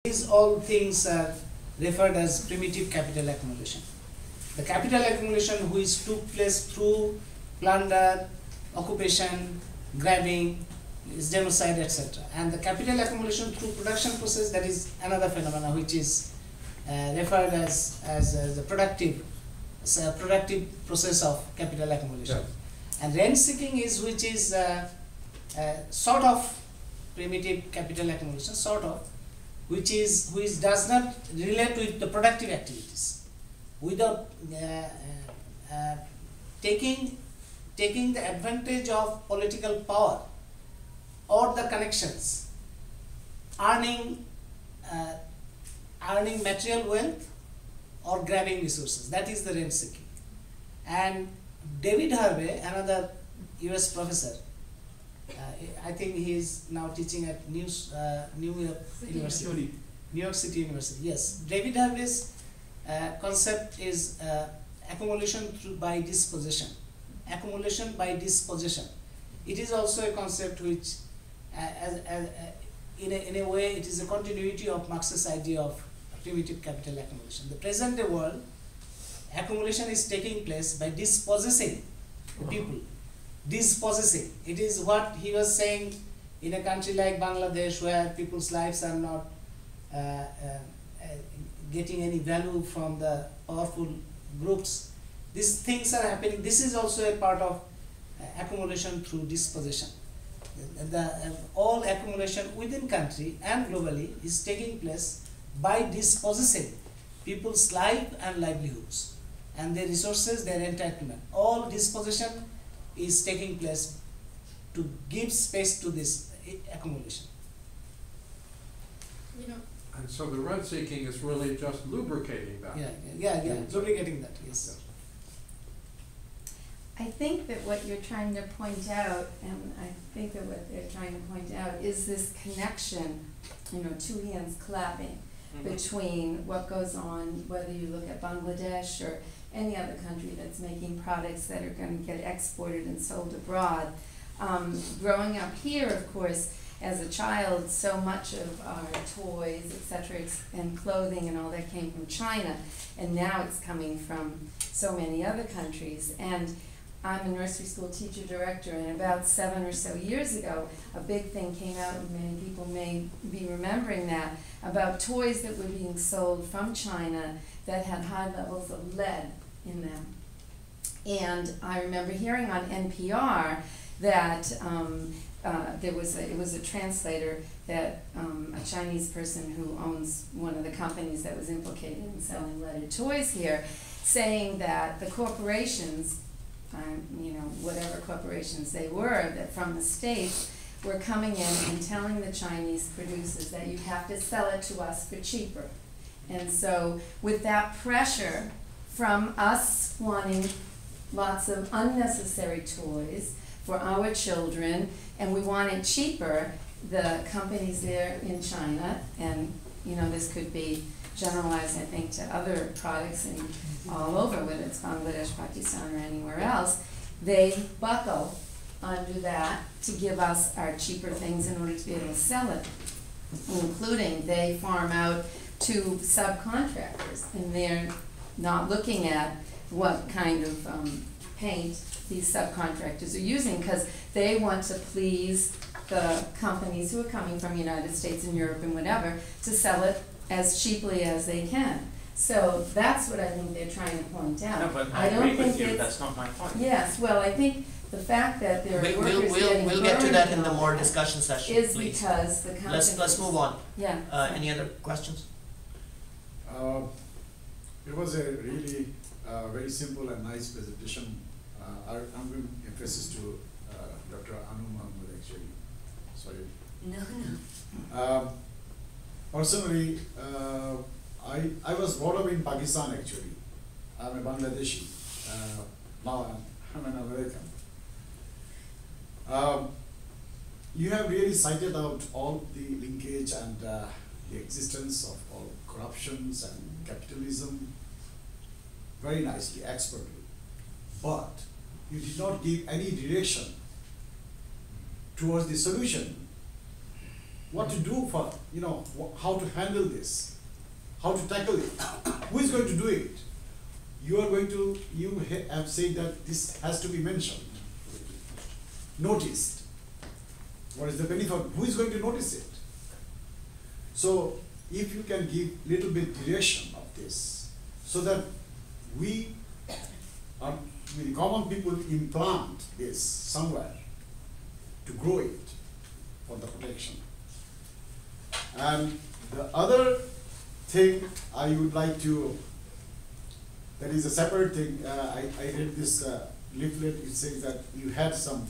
These all things are referred as primitive capital accumulation. The capital accumulation which took place through plunder, occupation, grabbing, genocide, etc. And the capital accumulation through production process, that is another phenomenon which is referred as the productive process of capital accumulation. Yeah. And rent seeking is which is sort of primitive capital accumulation, sort of, which does not relate with the productive activities, without taking the advantage of political power or the connections, earning material wealth or grabbing resources. That is the rent seeking. And David Harvey, another US professor, I think he is now teaching at New York University. New York City University, yes. David Harvey's concept is accumulation by dispossession. Accumulation by dispossession. It is also a concept which, in a way, it is a continuity of Marx's idea of primitive capital accumulation. The present day world, accumulation is taking place by dispossessing people. Dispossessing. It is what he was saying in a country like Bangladesh, where people's lives are not getting any value from the powerful groups. These things are happening. This is also a part of accumulation through dispossession. All accumulation within country and globally is taking place by dispossessing people's life and livelihoods and their resources, their entitlement. All dispossession is taking place to give space to this accumulation. You know, and so the rent seeking is really just lubricating that. Yeah, lubricating that, yes. I think that what you're trying to point out, and I think that what they're trying to point out, is this connection, two hands clapping, between what goes on, whether you look at Bangladesh or any other country that's making products that are going to get exported and sold abroad. Growing up here, of course, as a child, so much of our toys, etc., and clothing and all that came from China, and now it's coming from so many other countries. And I'm a nursery school teacher director, and about 7 or so years ago, a big thing came out, and many people may be remembering that, about toys that were being sold from China that had high levels of lead in them. And I remember hearing on NPR that it was a translator, that a Chinese person who owns one of the companies that was implicated in selling leaded toys here, saying that the corporations, whatever corporations they were, that from the States, were coming in and telling the Chinese producers that you have to sell it to us for cheaper. And so with that pressure from us wanting lots of unnecessary toys for our children, and we want it cheaper, the companies there in China, and this could be generalized, I think, to other products and all over, whether it's Bangladesh, Pakistan, or anywhere else, they buckle under that to give us our cheaper things in order to be able to sell it, including they farm out to subcontractors, and they're not looking at what kind of paint these subcontractors are using, because they want to please the companies who are coming from the United States and Europe and whatever to sell it as cheaply as they can. So that's what I think they're trying to point out. No, but I agree with you. That's not my point. Yes, well, I think the fact that there are workers we'll get to that in the more discussion session, is please. Because the companies. Let's move on. Yeah. Any other questions? It was a really very simple and nice presentation. I'm going to emphasis to Dr. Anu Mohammad, actually. Sorry. No. Personally, I was brought up in Pakistan, actually. I'm a Bangladeshi. Now I'm an American. You have really cited out all the linkage and the existence of all corruptions and capitalism very nicely, expertly. But you did not give any direction towards the solution. what to do for, how to handle this, how to tackle it. Who is going to do it? You have said that this has to be mentioned, noticed. What is the benefit? Who is going to notice it? So, if you can give little bit duration of this, so that we common people implant this somewhere to grow it for the protection. And the other thing I would like to, that is a separate thing, I read this leaflet, it says that you had some,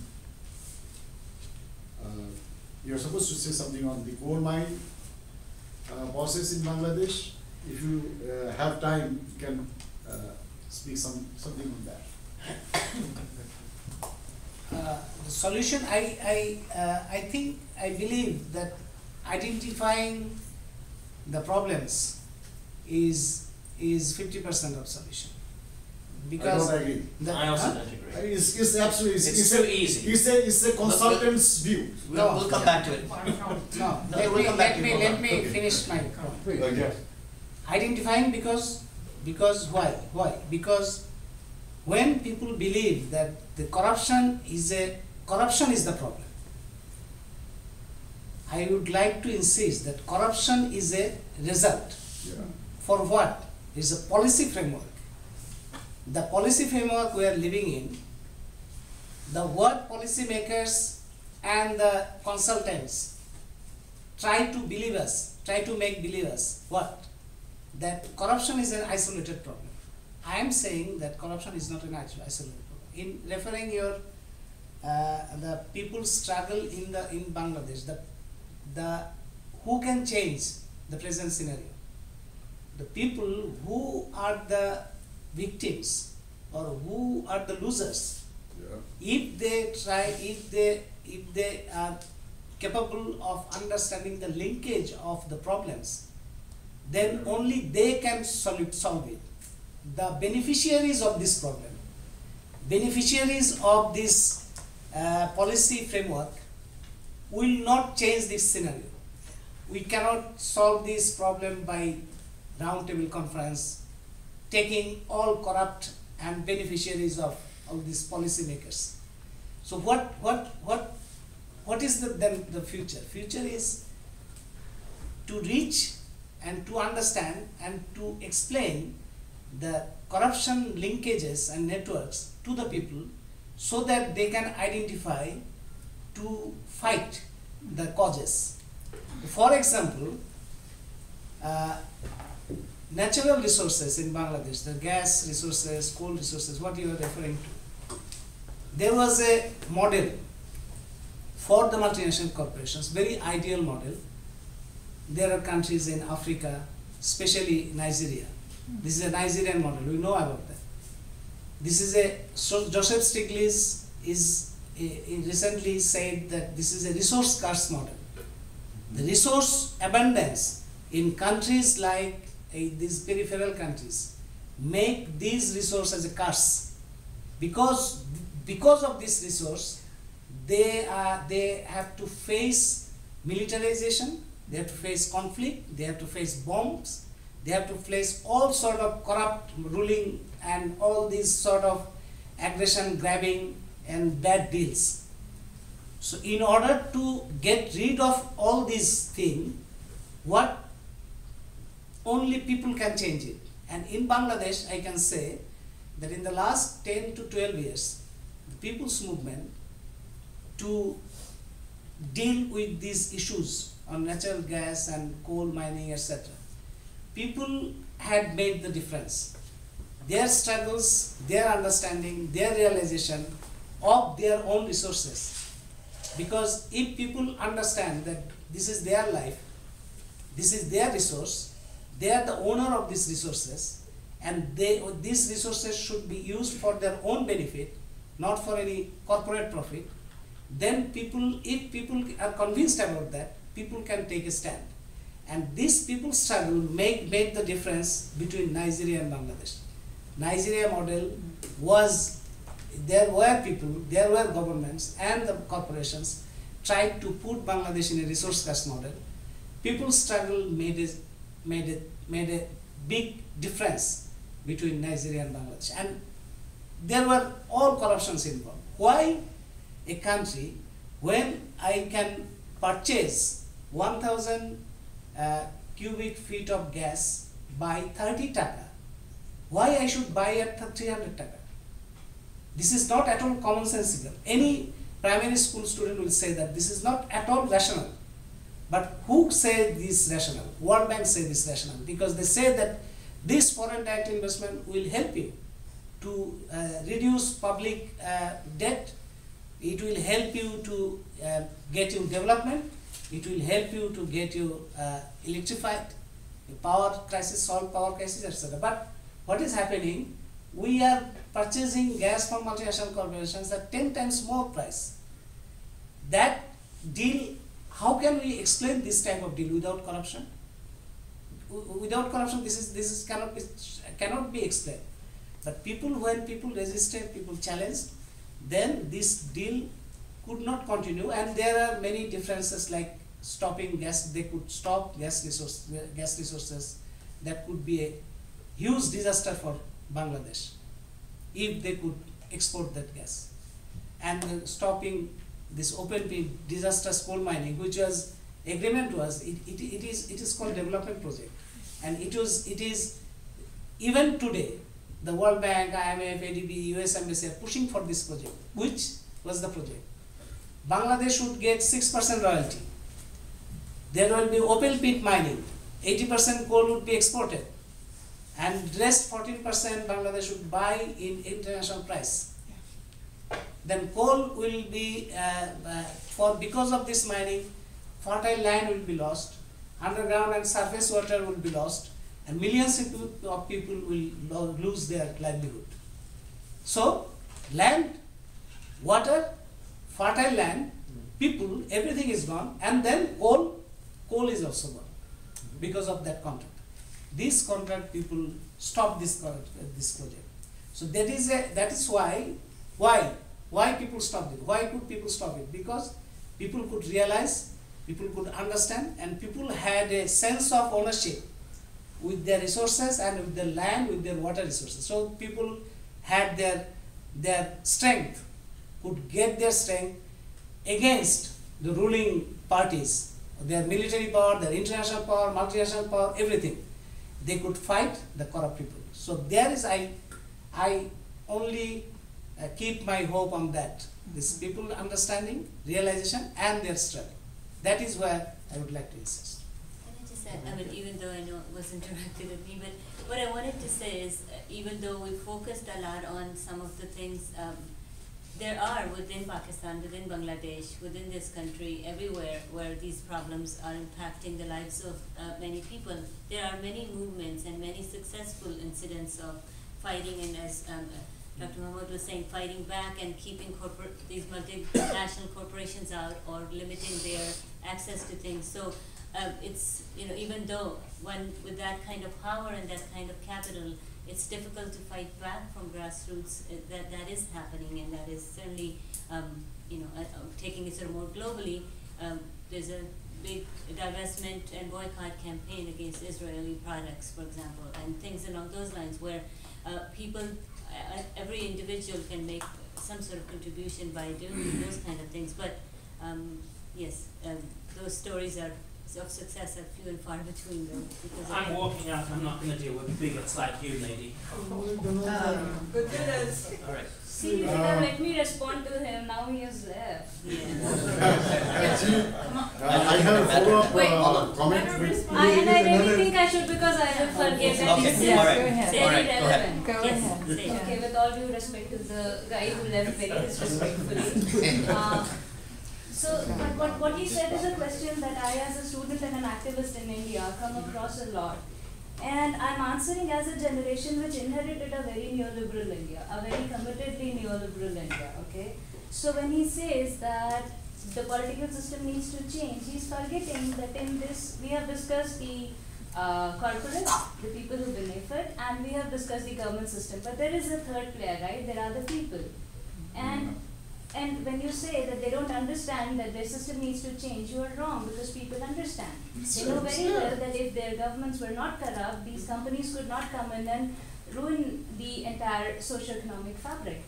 you're supposed to say something on the coal mine process in Bangladesh. If you have time, you can speak something on that. The solution, I believe that identifying the problems is 50% of solution. Because I don't agree. I also don't agree. It's absolutely, It's too easy. It's a consultant's view. We'll come back to it. No, we'll come back to you. let me finish my point. Please. Okay. Identifying because why? Because when people believe that the corruption is the problem, I would like to insist that corruption is a result. Yeah. For what? It's a policy framework. The policy framework we are living in, the word policymakers and the consultants try to make believe us what? That corruption is an isolated problem. I am saying that corruption is not an isolated problem. In referring your the people's struggle in Bangladesh, the who can change the present scenario? The people who are the victims or who are the losers. Yeah. If they are capable of understanding the linkage of the problems, then only they can solve it. The beneficiaries of this problem, beneficiaries of this policy framework will not change this scenario. We cannot solve this problem by roundtable conference, taking all corrupt and beneficiaries of all these policymakers. So what is then the future? Future is to reach and to understand and to explain the corruption linkages and networks to the people so that they can identify to fight the causes. For example, natural resources in Bangladesh, the gas resources, coal resources, what you are referring to. There was a model for the multinational corporations, very ideal model. There are countries in Africa, especially Nigeria. This is a Nigerian model, we know about that. This is Joseph Stiglitz recently said that this is a resource curse model. The resource abundance in countries like these peripheral countries make these resources a curse. Because of this resource, they have to face militarization, they have to face conflict, they have to face bombs, they have to face all sort of corrupt ruling and all these sort of aggression, grabbing and bad deals. So in order to get rid of all these things, what only people can change it. And in Bangladesh, I can say that in the last 10 to 12 years, the people's movement to deal with these issues on natural gas and coal mining, etc. People had made the difference. Their struggles, their understanding, their realization of their own resources. Because if people understand that this is their life, this is their resource, they are the owner of these resources, and these resources should be used for their own benefit, not for any corporate profit, then if people are convinced about that, people can take a stand. And this people's struggle made the difference between Nigeria and Bangladesh. Nigeria model was, there were people, there were governments and the corporations tried to put Bangladesh in a resource class model, people's struggle made a big difference between Nigeria and Bangladesh, and there were all corruptions involved. Why a country, when I can purchase 1,000 cubic feet of gas by 30 taka, why I should buy at 300 taka? This is not at all commonsensical. Any primary school student will say that this is not at all rational. But who say this rational? World Bank say this rational, because they say that this foreign direct investment will help you to reduce public debt. It will help you to get you development. It will help you to get you electrified, power crisis, solve power crisis, etc. But what is happening? We are purchasing gas from multinational corporations at 10 times more price. That deal, how can we explain this type of deal without corruption? Without corruption, this cannot be explained. But when people resisted, people challenged, then this deal could not continue, and there are many differences like stopping gas. They could stop gas resources. That could be a huge disaster for Bangladesh if they could export that gas. And stopping this open pit disastrous coal mining, which was agreement was, it is called development project, and it is even today the World Bank, IMF, ADB, US Embassy are pushing for this project. Which was the project? Bangladesh would get 6% royalty. There will be open pit mining. 80% coal would be exported, and rest 14% Bangladesh would buy in international price. Then coal will be because of this mining, fertile land will be lost, underground and surface water will be lost, and millions of people will lose their livelihood. So land, water, fertile land, people, everything is gone, and then coal is also gone because of that contract. This contract, people stop this project. So that is why people stopped it. Why could people stop it? Because people could realize, people could understand, and people had a sense of ownership with their resources and with their land, with their water resources. So people had their strength, could get their strength against the ruling parties, their military power, their international power, multinational power, everything. They could fight the corrupt people. So there is, I only keep my hope on that. This people understanding, realization, and their struggle. That is where I would like to insist. Can I just add, I mean, even though I know it wasn't directed at me, but what I wanted to say is, even though we focused a lot on some of the things, there are within Pakistan, within Bangladesh, within this country, everywhere where these problems are impacting the lives of many people. There are many movements and many successful incidents of fighting, and as Dr. Mohammad was saying, fighting back and keeping these multinational corporations out or limiting their access to things. So it's, even though with that kind of power and that kind of capital, it's difficult to fight back from grassroots. That is happening, and that is certainly, taking it sort of more globally. There's a big divestment and boycott campaign against Israeli products, for example, and things along those lines where people, every individual can make some sort of contribution by doing those kind of things. But yes, those stories of success are few and far between them. I'm walking out. I'm not going to deal with bigots like you, lady. Goodness. All right. See, you have let me respond to him. Now he has left. I have a follow-up comment with I really think I should, because I will forget that Okay, it's all right. Go ahead. very All right, go ahead. relevant. Go Yes, ahead. say it. Okay, with all due respect to the guy who left very disrespectfully. So, but what he said is a question that I, as a student and an activist in India, come across a lot. And I'm answering as a generation which inherited a very neoliberal India, a very committedly neoliberal India, okay? So when he says that the political system needs to change, he's forgetting that in this, we have discussed the corporates, the people who benefit, and we have discussed the government system. But there is a third player, right? There are the people. And And when you say that they don't understand that their system needs to change, you are wrong, because people understand. They know very well that if their governments were not corrupt, these companies could not come in and ruin the entire socio-economic fabric.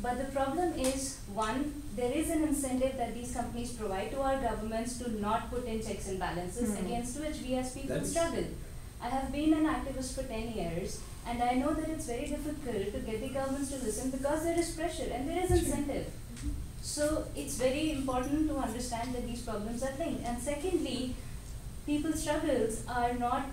But the problem is, one, there is an incentive that these companies provide to our governments to not put in checks and balances, against which we as people struggle. I have been an activist for 10 years, and I know that it's very difficult to get the governments to listen because there is pressure and there is incentive. So it's very important to understand that these problems are linked. And secondly, people's struggles are not,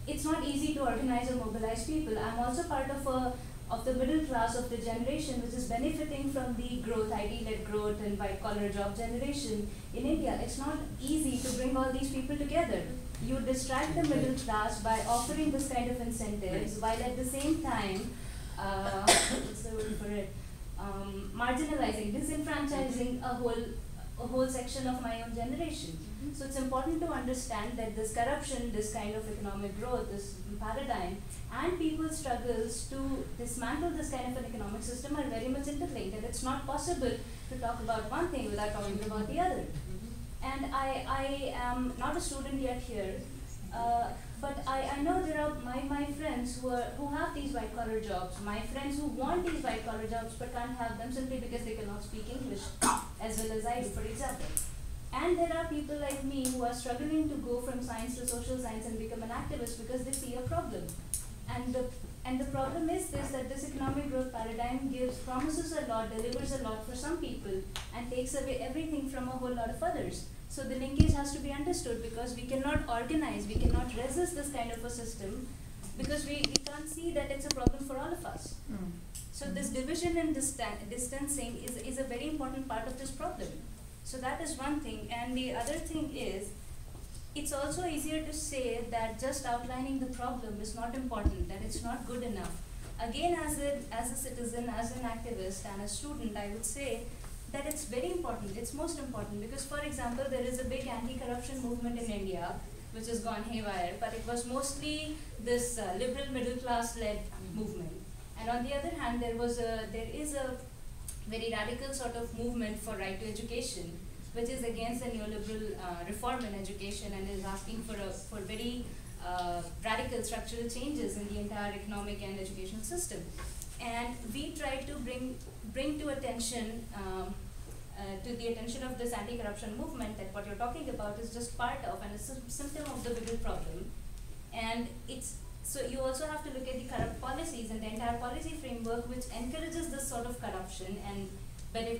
it's not easy to organize or mobilize people. I'm also part of the middle class of the generation which is benefiting from the growth, IT-led growth and white-collar job generation in India. It's not easy to bring all these people together. You distract the middle class by offering this kind of incentives, while at the same time, what's the word for it? Marginalizing, disenfranchising a whole section of my own generation. So it's important to understand that this corruption, this kind of economic growth, this paradigm, and people's struggles to dismantle this kind of an economic system are very much interlinked, and it's not possible to talk about one thing without talking about the other. And I am not a student yet here, but I know there are my friends who have these white-collar jobs, my friends who want these white-collar jobs but can't have them simply because they cannot speak English as well as I do, for example. And there are people like me who are struggling to go from science to social science and become an activist because they see a problem. And the problem is this, that this economic growth paradigm promises a lot, delivers a lot for some people, and takes away everything from a whole lot of others. So the linkage has to be understood, because we cannot organize, we cannot resist this kind of a system, because we can't see that it's a problem for all of us. So this division and distancing is a very important part of this problem. So that is one thing. And the other thing is, it's also easier to say that just outlining the problem is not important, that it's not good enough. Again, as a citizen, as an activist, and a student, I would say that it's very important, it's most important, because for example, there is a big anti-corruption movement in India, which has gone haywire, but it was mostly this liberal middle class led movement. And on the other hand, there is a very radical sort of movement for right to education, which is against the neoliberal reform in education and is asking for very radical structural changes in the entire economic and educational system. And we try to bring to attention, to the attention of this anti-corruption movement, that what you're talking about is just part of and a symptom of the bigger problem. And so you also have to look at the corrupt policies and the entire policy framework which encourages this sort of corruption and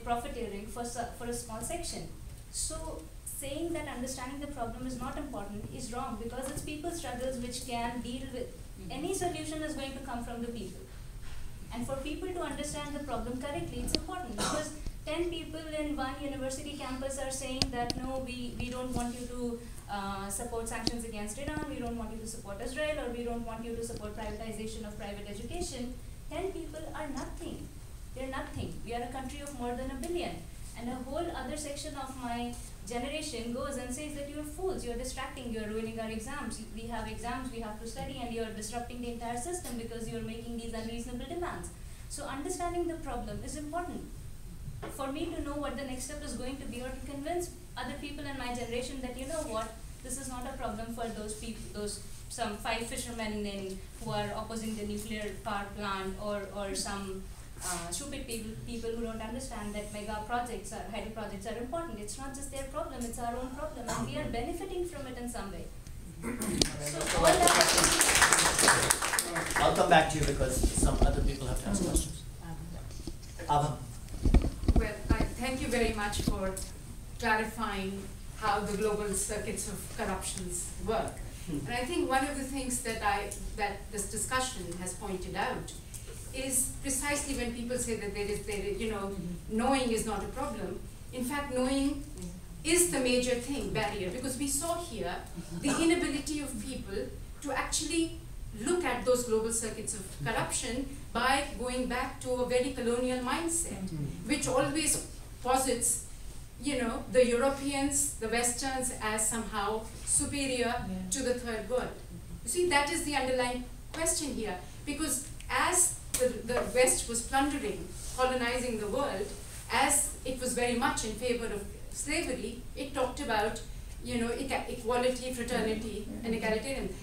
profiteering for a small section. So saying that understanding the problem is not important is wrong, because it's people's struggles which can deal with, any solution is going to come from the people. And for people to understand the problem correctly, it's important, because 10 people in one university campus are saying that no, we don't want you to support sanctions against Iran, we don't want you to support Israel, or we don't want you to support privatization of private education. 10 people are nothing. They're nothing. We are a country of more than 1 billion. And a whole other section of my generation goes and says that you're fools, you're distracting, you're ruining our exams. We have exams, we have to study, and you're disrupting the entire system because you're making these unreasonable demands. So understanding the problem is important. For me to know what the next step is going to be, or to convince other people in my generation that, you know what, this is not a problem for those people, some 5 fishermen who are opposing the nuclear power plant, or some stupid people who don't understand that mega projects or hydro projects are important. It's not just their problem, it's our own problem, and we are benefiting from it in some way. So all that. I'll come back to you because some other people have to ask questions. Abha. Well, I thank you very much for clarifying how the global circuits of corruptions work. And I think one of the things that this discussion has pointed out is precisely when people say that knowing is not a problem. In fact, knowing is the major barrier, because we saw here the inability of people to actually look at those global circuits of corruption by going back to a very colonial mindset, which always posits, the Europeans, the Westerns, as somehow superior to the third world. You see, that is the underlying question here, because as the West was plundering, colonizing the world, as it was very much in favor of slavery, it talked about, equality, fraternity, and egalitarian.